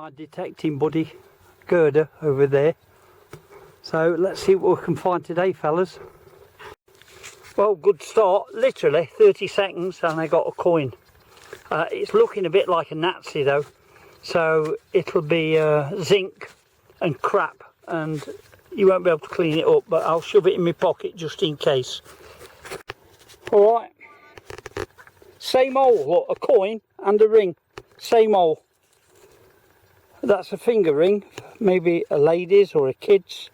my detecting buddy Gerda over there. So let's see what we can find today, fellas. Well, good start, literally 30 seconds and I got a coin. It's looking a bit like a Nazi though, so it'll be zinc and crap and you won't be able to clean it up, but I'll shove it in my pocket just in case. Alright, same old, look, a coin and a ring, same old. That's a finger ring, maybe a lady's or a kid's.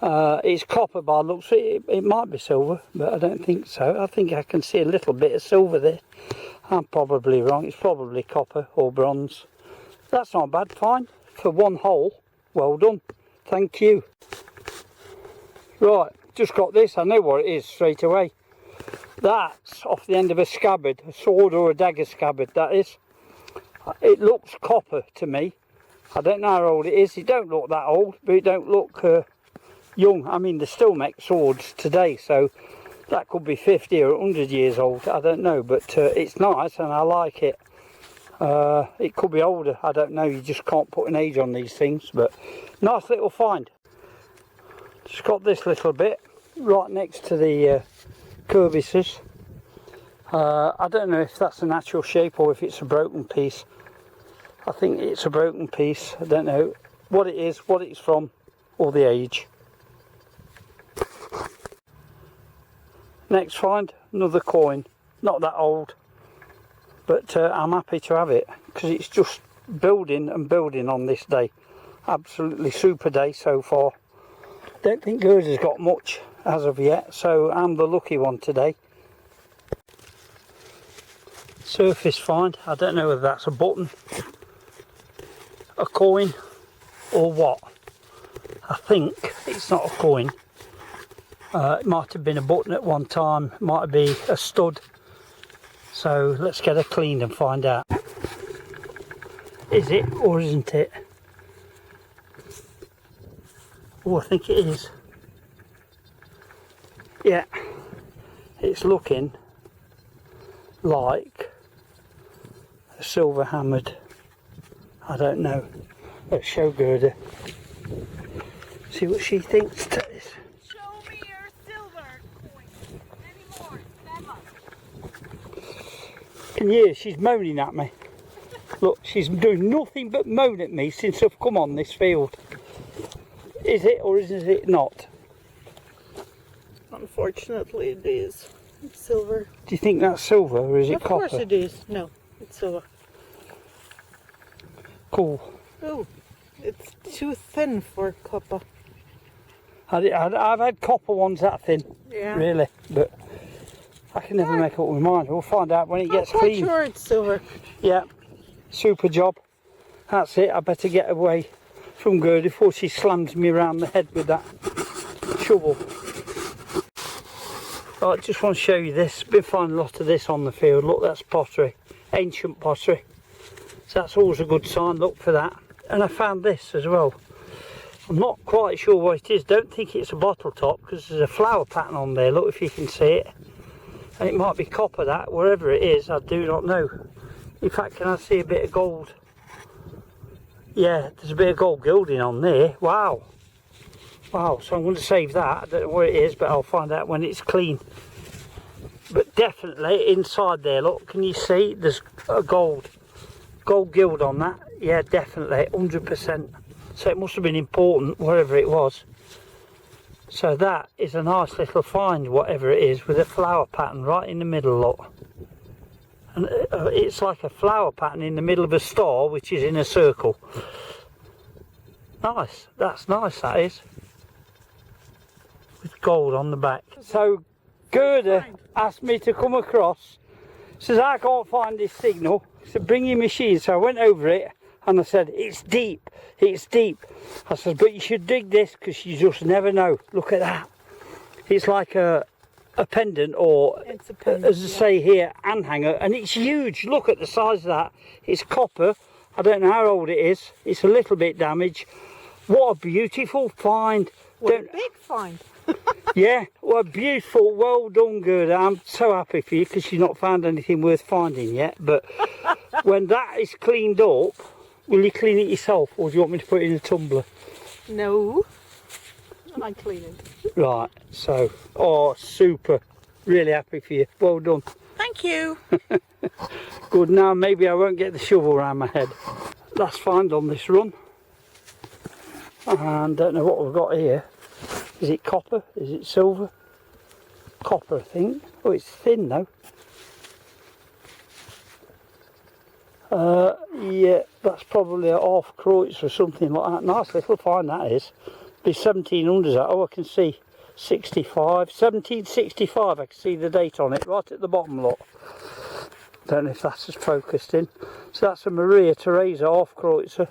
It's copper by the looks. It might be silver, but I don't think so. I think I can see a little bit of silver there. I'm probably wrong. It's probably copper or bronze. That's not bad. Fine for one hole. Well done. Thank you. Right, just got this. I know what it is straight away. That's off the end of a scabbard, a sword or a dagger scabbard. That is. It looks copper to me. I don't know how old it is. It don't look that old, but it don't look young. I mean, they still make swords today, so that could be 50 or 100 years old. I don't know, but it's nice and I like it. It could be older. I don't know. You just can't put an age on these things, but nice little find. Just got this little bit right next to the curvices. I don't know if that's a natural shape or if it's a broken piece. I think it's a broken piece. I don't know what it is, what it's from, or the age. Next find, another coin. Not that old, but I'm happy to have it because it's just building and building on this day. Absolutely super day so far. Don't think Gerda's got much as of yet, so I'm the lucky one today. Surface find. I don't know whether that's a button, a coin, or what. I think it's not a coin. It might have been a button at one time, might be a stud. So let's get it cleaned and find out. Is it or isn't it? Oh, I think it is. Yeah, it's looking like a silver hammered. I don't know. Let's show Gerda. See what she thinks to this. Show me your silver coin. Any more? Never. Can you hear? She's moaning at me. Look, she's doing nothing but moan at me since I've come on this field. Is it or isn't it not? Unfortunately, it is. It's silver. Do you think that's silver or is it copper? Of course it is. No, it's silver. Cool. Oh, it's too thin for copper. I've had copper ones that thin, Yeah. really, but I can never make up my mind. We'll find out when it gets I'm quite clean. sure it's silver. Yeah, super job. That's it. I better get away from Gerda before she slams me around the head with that shovel. I just want to show you this. Been finding a lot of this on the field. Look, that's pottery, ancient pottery. So that's always a good sign. Look for that. And I found this as well. I'm not quite sure what it is. Don't think it's a bottle top because there's a flower pattern on there. Look if you can see it. And it might be copper, that, wherever it is, I do not know. In fact, can I see a bit of gold? Yeah, there's a bit of gold gilding on there. Wow. Wow, so I'm going to save that. I don't know what it is, but I'll find out when it's clean. But definitely inside there, look, can you see there's a gold gild on that? Yeah, definitely, 100%. So it must have been important, wherever it was. So that is a nice little find, whatever it is, with a flower pattern right in the middle, look. And it's like a flower pattern in the middle of a star, which is in a circle. Nice, that's nice, that is. With gold on the back. So Gerda asked me to come across. Says I can't find this signal. So bring your machine. So I went over it and I said it's deep. It's deep. I said, but you should dig this because you just never know. Look at that. It's like a pendant, or It's a pendant, as I say here, anhanger, and it's huge. Look at the size of that. It's copper. I don't know how old it is. It's a little bit damaged. What a beautiful find. What a big find. Yeah, well, beautiful. Well done, Gerda. I'm so happy for you because you've not found anything worth finding yet. But when that is cleaned up, Will you clean it yourself, or do you want me to put it in a tumbler? No. I clean it. Right, so, oh, super. Really happy for you. Well done. Thank you. Good, now maybe I won't get the shovel around my head. Last find on this run. And don't know what we've got here. Is it copper? Is it silver? Copper, I think. Oh, it's thin though. Yeah, that's probably a half Kreutz or something like that. Nice little find that is. Be 1700s. Oh, I can see 65, 1765. I can see the date on it right at the bottom. Look. Don't know if that's just focused in. So that's a Maria Theresa half Kreutzer.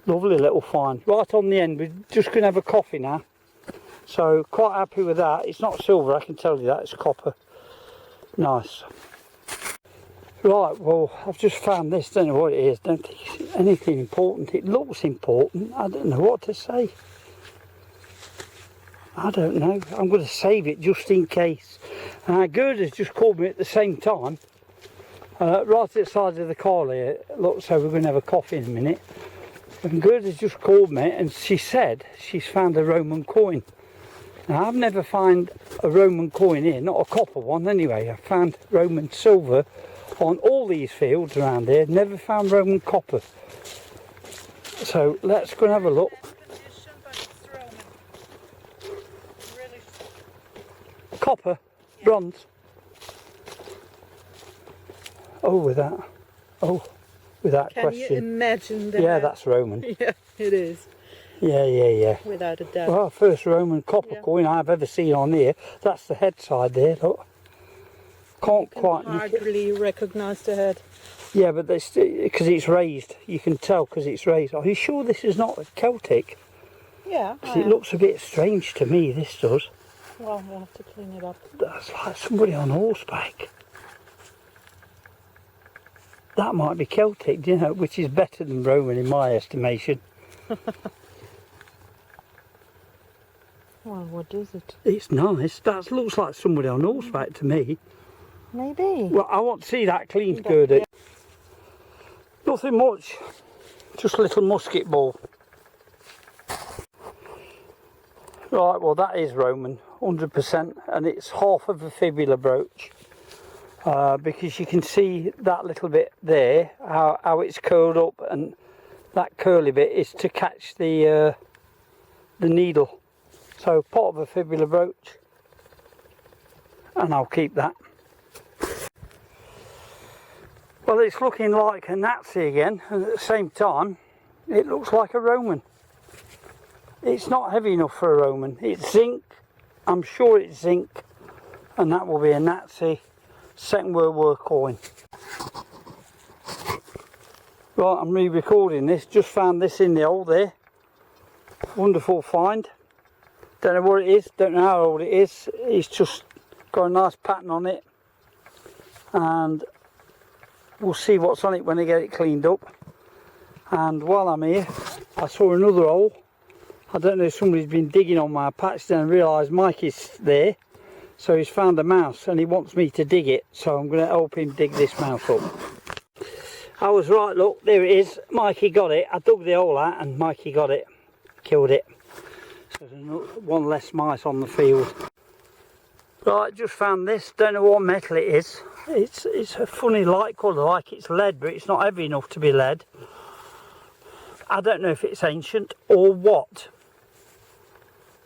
Lovely little find. Right on the end. We're just going to have a coffee now. So quite happy with that. It's not silver, I can tell you that. It's copper. Nice. Right, well, I've just found this. Don't know what it is. Don't think it's anything important. It looks important. I don't know what to say. I don't know. I'm going to save it just in case. Gerda's just called me at the same time. Right at the side of the car here. Look, so we're going to have a coffee in a minute. And Gerda's just called me and she said she's found a Roman coin. Now, I've never found a Roman coin here, not a copper one anyway. I found Roman silver on all these fields around here, never found Roman copper. So let's go and have a look. Copper, bronze. Oh, without Can question. you imagine that? Yeah, that's Roman. Yeah, it is. Yeah. Without a doubt. Well, first Roman copper coin I've ever seen on here. That's the head side there, look. Can't quite nick it. Hardly recognise the head. Yeah, but because it's raised, you can tell because it's raised. Are you sure this is not Celtic? Yeah. Because it looks a bit strange to me, this does. Well, we'll have to clean it up. That's like somebody on horseback. That might be Celtic, you know, which is better than Roman in my estimation. Well, what is it? It's nice. That looks like somebody on horseback to me. Maybe. Well, I want to see that cleaned, Gerda. Yeah. Nothing much. Just a little musket ball. Right, well that is Roman, 100%, and it's half of a fibula brooch. Because you can see that little bit there, how it's curled up, and that curly bit is to catch the needle. So part of a fibula brooch, and I'll keep that. Well, it's looking like a Nazi again, and at the same time it looks like a Roman. It's not heavy enough for a Roman. It's zinc, I'm sure it's zinc, and that will be a Nazi Second World War coin. Right, I'm re-recording this. Just found this in the hole there. Wonderful find. Don't know what it is, don't know how old it is. It's just got a nice pattern on it, and we'll see what's on it when I get it cleaned up. And while I'm here, I saw another hole. I don't know if somebody's been digging on my patch, then I realised Mike is there. So he's found a mouse and he wants me to dig it. So I'm going to help him dig this mouse up. I was right, look, there it is. Mikey got it. I dug the hole out and Mikey got it. Killed it. So there's one less mice on the field. Right, just found this. Don't know what metal it is. It's a funny light colour, like it's lead, but it's not heavy enough to be lead. I don't know if it's ancient or what.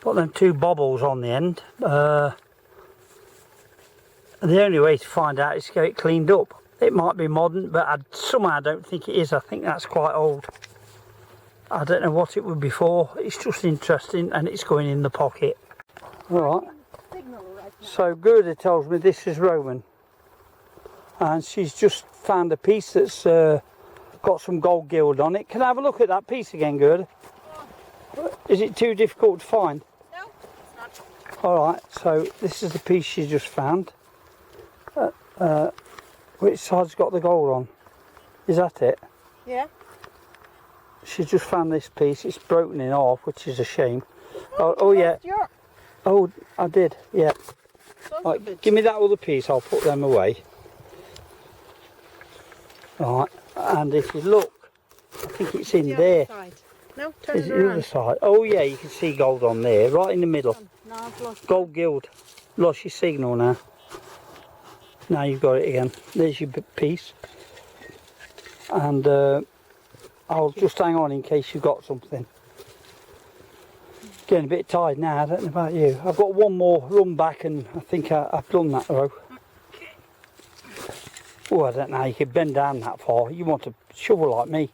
Got them two bobbles on the end. The only way to find out is to get it cleaned up. It might be modern, but somehow I don't think it is. I think that's quite old. I don't know what it would be for. It's just interesting, and it's going in the pocket. All right. So Gerda tells me this is Roman, and she's just found a piece that's got some gold gild on it. Can I have a look at that piece again, Gerda? Is it too difficult to find? No, it's not. All right. So this is the piece she just found. Which side's got the gold on? Is that it? Yeah. She just found this piece. It's broken in half, which is a shame. Oh yeah. Oh, I did. Yeah. Right, give me that other piece. I'll put them away. Right. And if you look think it's in The there. other side. No, turn Is it it the other around. side? Oh yeah, you can see gold on there, right in the middle. No, I've lost Gold gild. Lost your signal now. Now you've got it again. There's your piece. And I'll just hang on in case you've got something. Getting a bit tired now, I don't know about you. I've got one more run back and I think I've done that row. Oh, I don't know how you could bend down that far. You want a shovel like me.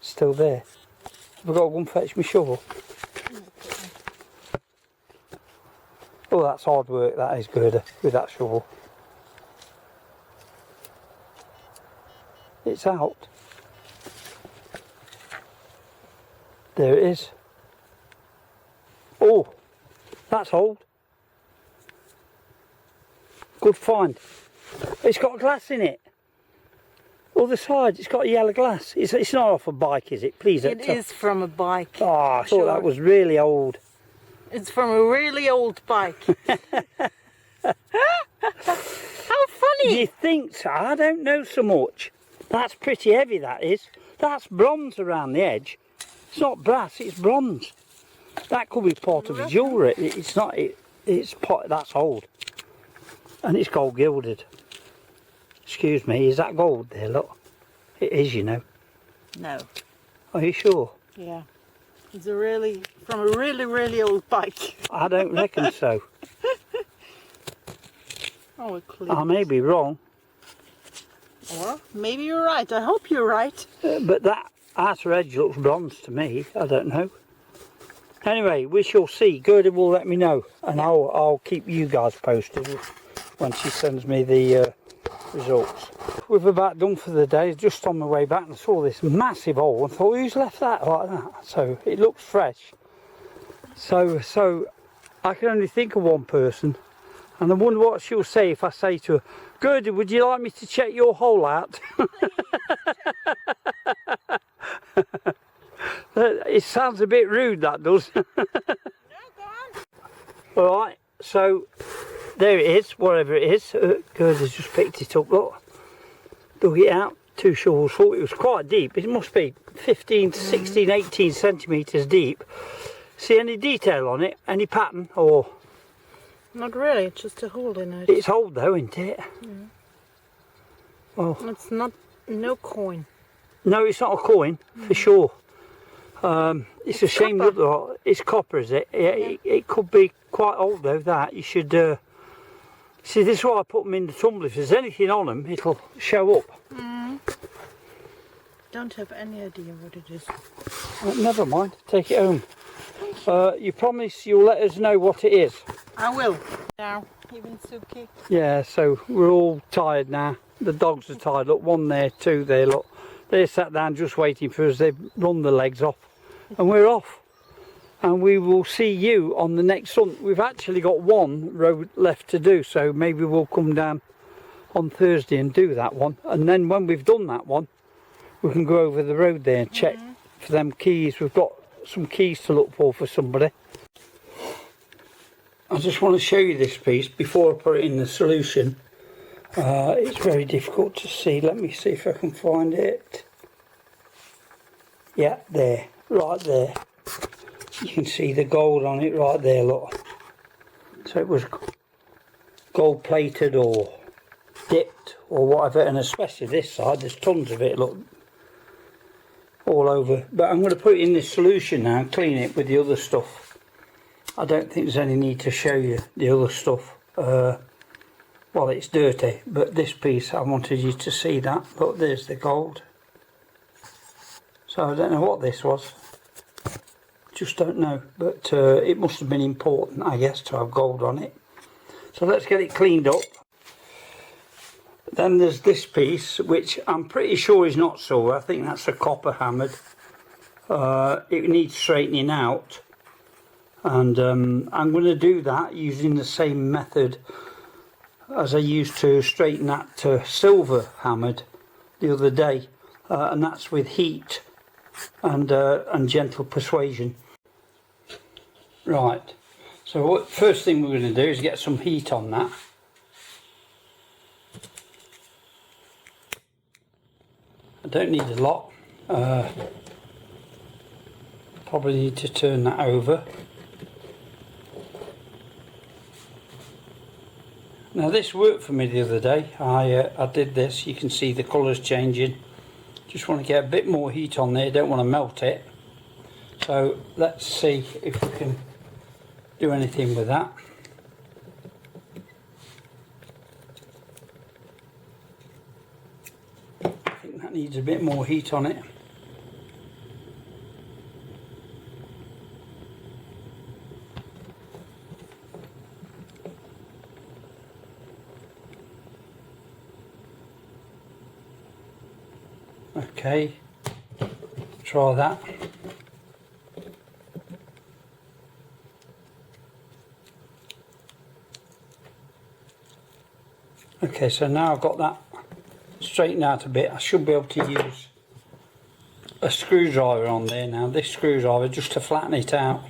Still there. Have I got to go and fetch my shovel? Oh, that's hard work, that is, Gerda, with that shovel. It's out. There it is. Oh, that's old. Good find. It's got glass in it. Other side, it's got yellow glass. It's not off a bike, is it? Please don't It tell. is from a bike. Oh, I thought Sure. that was really old. It's from a really old bike. How Do funny! you think so? I don't know so much. That's pretty heavy, that is. That's bronze around the edge. It's not brass, it's bronze. That could be part of jewellery. It's not. It's pot. That's old, and it's gold gilded. Excuse me. Is that gold there? Look, it is. You know. No. Are you sure? Yeah. It's from a really old bike. I don't reckon so. Oh, it clears. I may be wrong, Or maybe you're right. I hope you're right. but that outer edge looks bronze to me. I don't know. Anyway, we shall see. Gerda will let me know, and I'll keep you guys posted when she sends me the results. We've about done for the day. Just on my way back, and I saw this massive hole and thought, who's left that like that? So it looks fresh. So I can only think of one person, and I wonder what she'll say if I say to her, Gerda, would you like me to check your hole out? It sounds a bit rude, that does. No, go on. Alright, so there it is, whatever it is. Gerda's just picked it up, look. Dug it out, 2 shovels full. It was quite deep. It must be 15, 16, 18 centimetres deep. See any detail on it? Any pattern? Or Not really. It's just a hole in it. it's old though, isn't it? Well, It's not. No coin. no, it's not a coin, for sure. It's a shame copper. that it's copper, is it? Yeah, it could be quite old though, that. You should see, this is why I put them in the tumbler. If there's anything on them, it'll show up. Don't have any idea what it is. Never mind, take it home. You promise you'll let us know what it is? I will. Now, even Suki. Yeah, so we're all tired now. The dogs are tired. Look, one there, 2 there, look. They're sat down just waiting for us. They've run the legs off. And we're off. And we will see you on the next hunt. We've actually got 1 road left to do, so maybe we'll come down on Thursday and do that one. And then when we've done that one, we can go over the road there and check for them keys. We've got some keys to look for somebody. I just want to show you this piece before I put it in the solution. It's very difficult to see. Let me see if I can find it. Yeah, there, right there. You can see the gold on it right there, look. So it was gold plated or dipped or whatever, and especially this side, there's tons of it, look, all over. But I'm going to put it in this solution now and clean it with the other stuff. I don't think there's any need to show you the other stuff. Well, it's dirty, but this piece, I wanted you to see that. Look, there's the gold. So I don't know what this was. Just don't know. But it must have been important, I guess, to have gold on it. So let's get it cleaned up. Then there's this piece, which I'm pretty sure is not silver. I think that's a copper hammered. It needs straightening out. And I'm going to do that using the same method as I used to straighten that silver hammered the other day, and that's with heat and gentle persuasion. Right, so first thing we're going to do is get some heat on that. I don't need a lot, Probably need to turn that over. Now this worked for me the other day. I did this. You can see the colours changing. Just want to get a bit more heat on there. Don't want to melt it. So let's see if we can do anything with that. I think that needs a bit more heat on it. Okay, try that. Okay, so now I've got that straightened out a bit. I should be able to use a screwdriver on there now, this screwdriver, just to flatten it out.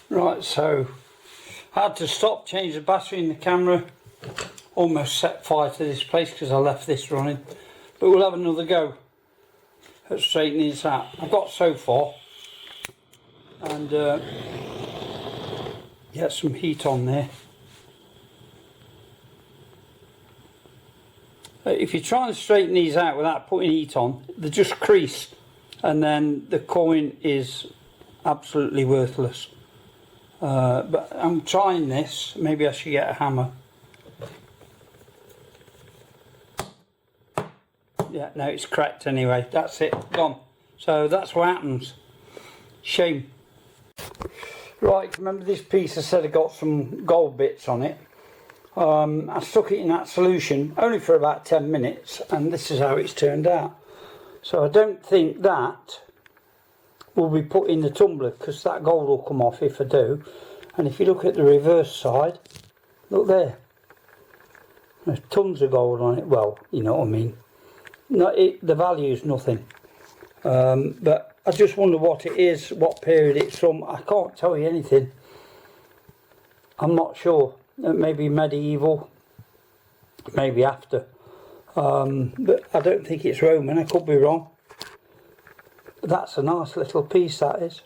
Right, so I had to stop, change the battery in the camera, almost set fire to this place because I left this running, but we'll have another go at straightening this out. I've got so far, and get some heat on there. If you're trying to straighten these out without putting heat on, they just crease, and then the coin is absolutely worthless. But I'm trying this. Maybe I should get a hammer. Yeah, no, it's cracked anyway. That's it, gone. So that's what happens. Shame. Right, remember this piece I said I got some gold bits on it. I stuck it in that solution only for about 10 minutes, and this is how it's turned out. So I don't think that will be put in the tumbler, because that gold will come off if I do. And if you look at the reverse side, look there, there's tons of gold on it. Well, you know what I mean. No, the value is nothing, but I just wonder what it is, what period it's from. I can't tell you anything. I'm not sure. Maybe medieval, maybe after, but I don't think it's Roman. I could be wrong. That's a nice little piece, that is.